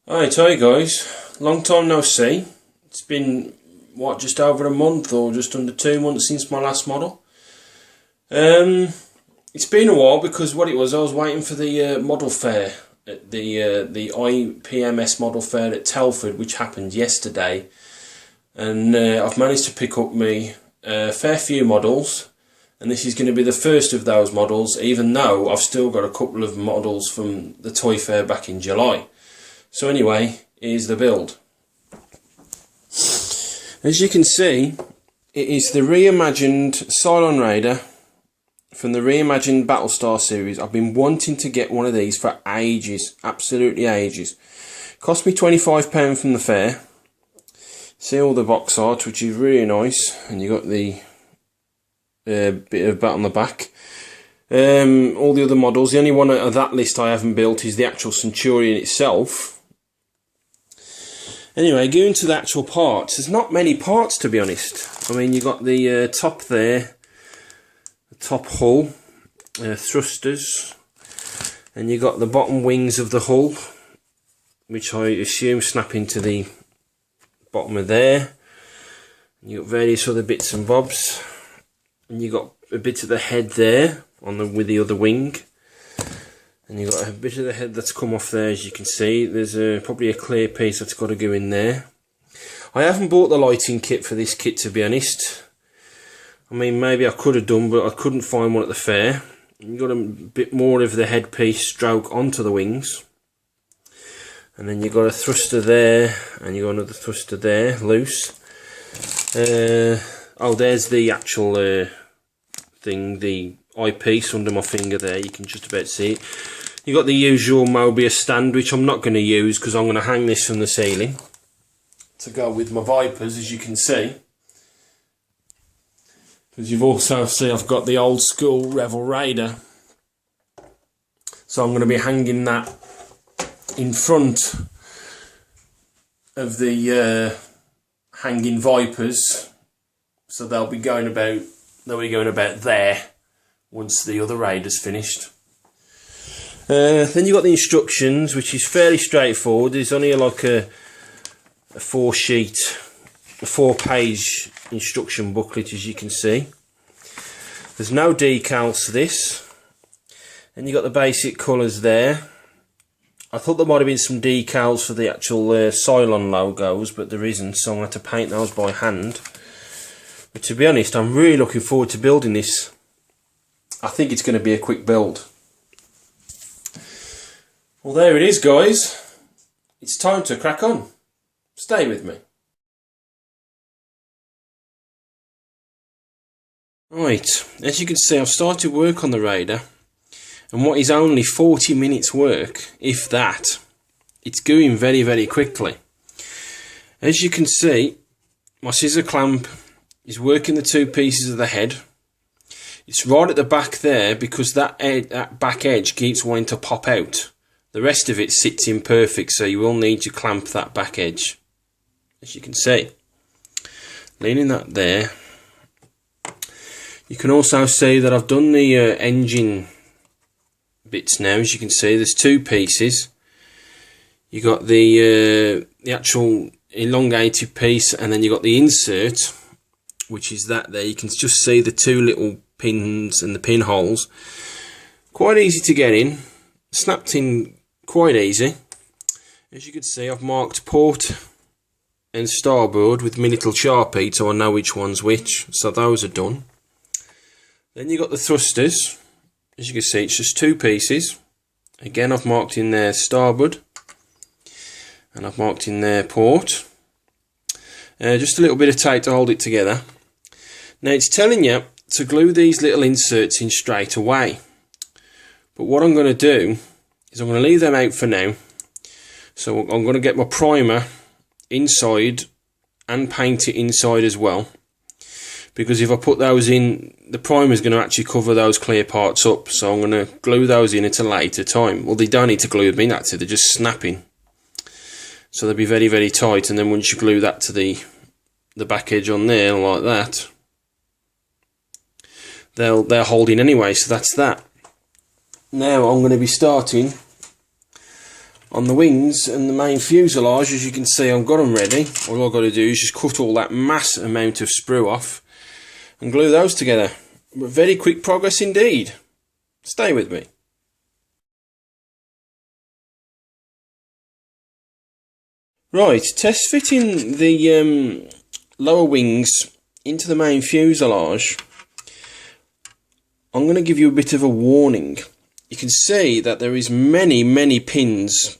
Alright, hi guys, long time no see. It's been, what, just over a month or just under 2 months since my last model. It's been a while because what it was, I was waiting for the model fair, at the IPMS model fair at Telford, which happened yesterday. And I've managed to pick up me fair few models, and this is going to be the first of those models, even though I've still got a couple of models from the toy fair back in July. So anyway, here's the build. As you can see, it is the reimagined Cylon Raider from the reimagined Battlestar series. I've been wanting to get one of these for ages, absolutely ages. Cost me £25 from the fair. See all the box art, which is really nice, and you got the bit of bat on the back. All the other models, the only one of that list I haven't built is the actual Centurion itself. Anyway, going to the actual parts, there's not many parts to be honest. I mean, you got the top there, the top hull, thrusters, and you got the bottom wings of the hull, which I assume snap into the bottom of there. And you got various other bits and bobs, and you got a bit of the head there on with the other wing. And you've got a bit of the head that's come off there, as you can see. There's probably a clear piece that's got to go in there. I haven't bought the lighting kit for this kit, to be honest. I mean, maybe I could have done, but I couldn't find one at the fair. You've got a bit more of the headpiece stroke onto the wings. And then you've got a thruster there, and you've got another thruster there, loose. Oh, there's the actual thing, the eyepiece under my finger there, you can just about see it. You got the usual Moebius stand, which I'm not going to use because I'm going to hang this from the ceiling to go with my Vipers, as you can see. Because you've also seen I've got the old school Revel Raider, so I'm going to be hanging that in front of the hanging Vipers, so they'll be going about there once the other Raider's finished. Then you've got the instructions, which is fairly straightforward. There's only like a 4-page instruction booklet, as you can see. There's no decals to this. And you've got the basic colours there. I thought there might have been some decals for the actual Cylon logos, but there isn't, so I'm going to have to paint those by hand. But to be honest, I'm really looking forward to building this. I think it's going to be a quick build. Well, there it is, guys. It's time to crack on. Stay with me. Right, as you can see, I've started work on the Raider, and what is only 40 minutes work, if that, it's going very, very quickly. As you can see, my scissor clamp is working the 2 pieces of the head. It's right at the back there because that back edge keeps wanting to pop out. The rest of it sits in perfect, so you will need to clamp that back edge. As you can see, leaning that there. You can also see that I've done the engine bits now. As you can see, there's 2 pieces. You got the actual elongated piece, and then you got the insert, which is that there. You can just see the 2 little pins and the pinholes. Quite easy to get in, snapped in quite easy. As you can see, I've marked port and starboard with my little Sharpie, so I know which one's which, so those are done. Then you got the thrusters. As you can see, it's just 2 pieces. Again, I've marked in there starboard, and I've marked in there port. Just a little bit of tape to hold it together. Now it's telling you to glue these little inserts in straight away, but what I'm going to do is I'm going to leave them out for now. So I'm going to get my primer inside and paint it inside as well, because if I put those in, the primer is going to actually cover those clear parts up, so I'm going to glue those in at a later time. Well, they don't need to glue them in, that's it, they're just snapping, so they'll be very, very tight. And then once you glue that to the back edge on there like that, they're holding anyway, so that's that. Now I'm going to be starting on the wings and the main fuselage. As you can see, I've got them ready. All I've got to do is just cut all that mass amount of sprue off and glue those together. But very quick progress indeed. Stay with me. Right, test fitting the lower wings into the main fuselage. I'm going to give you a bit of a warning. You can see that there is many pins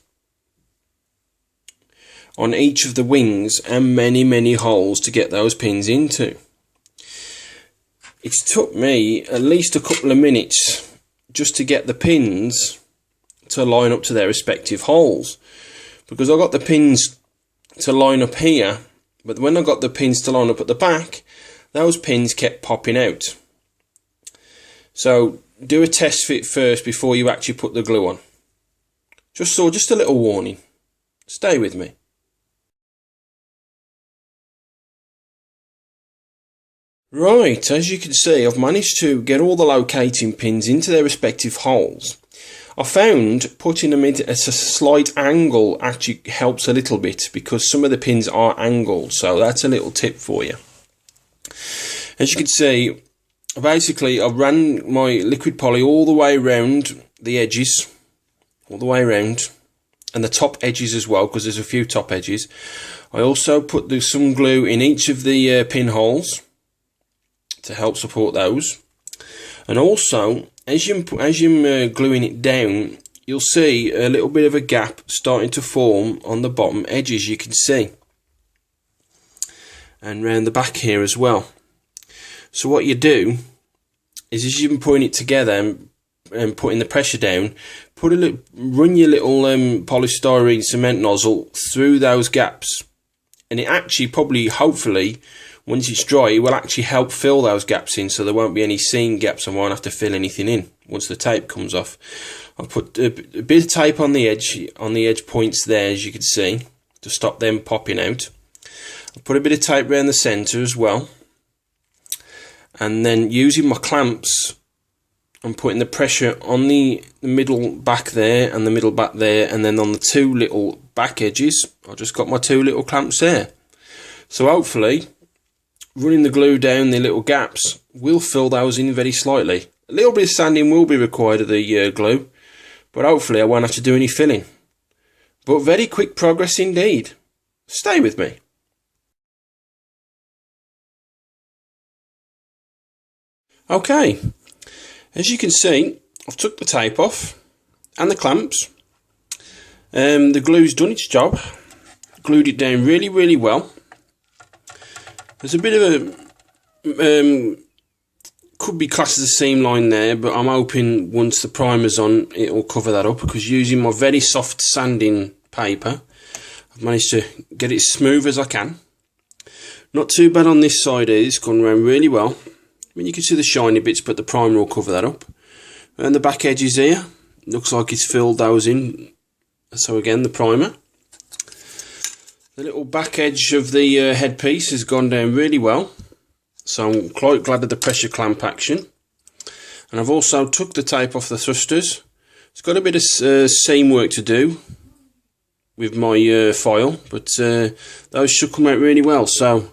on each of the wings and many holes to get those pins into. It's took me at least a couple of minutes just to get the pins to line up to their respective holes, because I got the pins to line up here, but when I got the pins to line up at the back, those pins kept popping out. So do a test fit first before you actually put the glue on. Just a little warning. Stay with me. Right, as you can see, I've managed to get all the locating pins into their respective holes. I found putting them at a slight angle actually helps a little bit, because some of the pins are angled, so that's a little tip for you. As you can see, basically I ran my liquid poly all the way around the edges, all the way around, and the top edges as well, because there's a few top edges. I also put some glue in each of the pinholes to help support those. And also, as you're gluing it down, you'll see a little bit of a gap starting to form on the bottom edges, you can see, and round the back here as well. So what you do is, as you're putting it together and putting the pressure down, run your little polystyrene cement nozzle through those gaps, and it actually hopefully once it's dry, it will actually help fill those gaps in, so there won't be any seam gaps and won't have to fill anything in once the tape comes off. I've put a bit of tape on the edge points there, as you can see, to stop them popping out. I've put a bit of tape around the centre as well, and then using my clamps, I'm putting the pressure on the middle back there and the middle back there, and then on the two little back edges, I've just got my two little clamps there. So hopefully, running the glue down the little gaps will fill those in very slightly. A little bit of sanding will be required of the glue, but hopefully I won't have to do any filling. But very quick progress indeed. Stay with me. Okay, as you can see, I've took the tape off and the clamps. The glue's done its job, glued it down really well. There's a bit of a, could be classed as a seam line there, but I'm hoping once the primer's on, it will cover that up, because using my very soft sanding paper, I've managed to get it as smooth as I can. Not too bad on this side here, it's gone around really well. I mean, you can see the shiny bits, but the primer will cover that up. And the back edges here, looks like it's filled those in. So again, the primer. The little back edge of the headpiece has gone down really well, so I'm quite glad of the pressure clamp action. And I've also took the tape off the thrusters. It's got a bit of seam work to do with my foil, but those should come out really well, so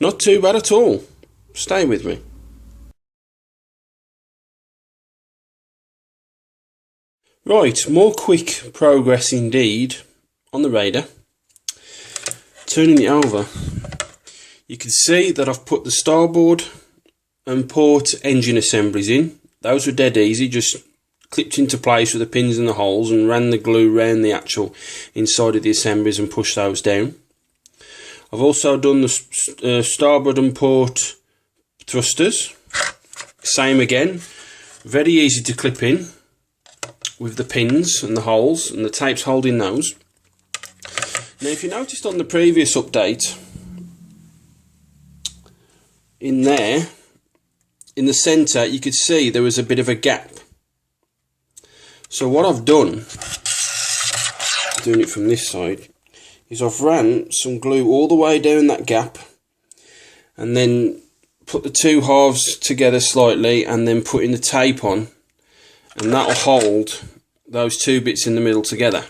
not too bad at all. Stay with me. Right, more quick progress indeed on the Raider. Turning it over, you can see that I've put the starboard and port engine assemblies in. Those were dead easy, just clipped into place with the pins and the holes, and ran the glue around the actual inside of the assemblies and pushed those down. I've also done the starboard and port thrusters. Same again, very easy to clip in with the pins and the holes, and the tape's holding those. Now, if you noticed on the previous update, in there, in the centre, you could see there was a bit of a gap. So what I've done, doing it from this side, is I've ran some glue all the way down that gap, and then put the two halves together slightly, and then putting the tape on, and that'll hold those two bits in the middle together.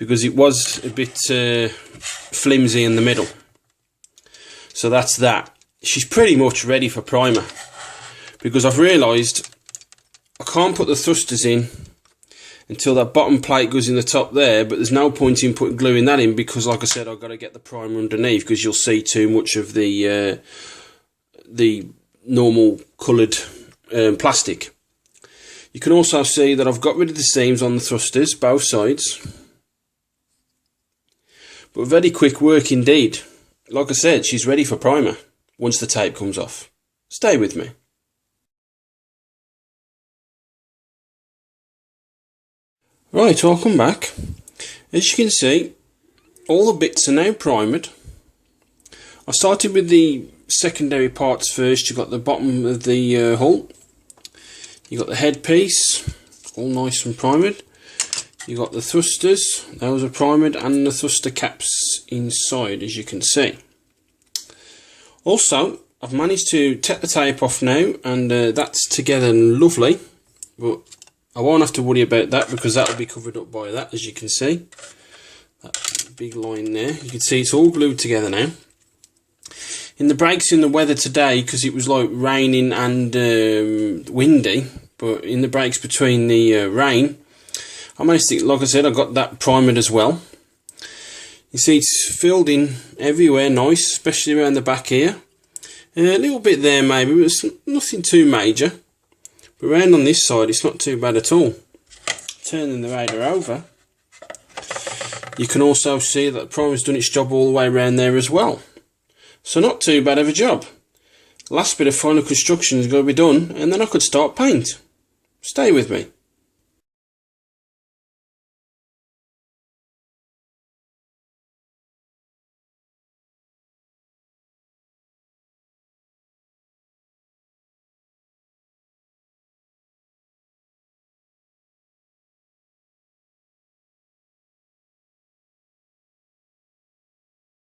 because it was a bit flimsy in the middle. So that's that. She's pretty much ready for primer, because I've realised I can't put the thrusters in until that bottom plate goes in the top there, but there's no point in gluing that in, because like I said, I've got to get the primer underneath, because you'll see too much of the normal coloured plastic. You can also see that I've got rid of the seams on the thrusters, both sides. But very quick work indeed. Like I said, she's ready for primer once the tape comes off. Stay with me. Right, I'll come back. As you can see, all the bits are now primed. I started with the secondary parts first. You've got the bottom of the hull. You've got the headpiece, all nice and primed. You've got the thrusters, those are primed, and the thruster caps inside, as you can see. Also, I've managed to take the tape off now, and that's together lovely. But I won't have to worry about that, because that will be covered up by that, as you can see. That big line there. You can see it's all glued together now. In the brakes, in the weather today, because it was like raining and windy, but in the breaks between the rain, I managed to, like I said, I got that primed as well. You see it's filled in everywhere nice, especially around the back here. A little bit there maybe, but it's nothing too major. But around on this side, it's not too bad at all. Turning the Raider over, you can also see that the primer's done its job all the way around there as well. So not too bad of a job. Last bit of final construction is going to be done, and then I could start paint. Stay with me.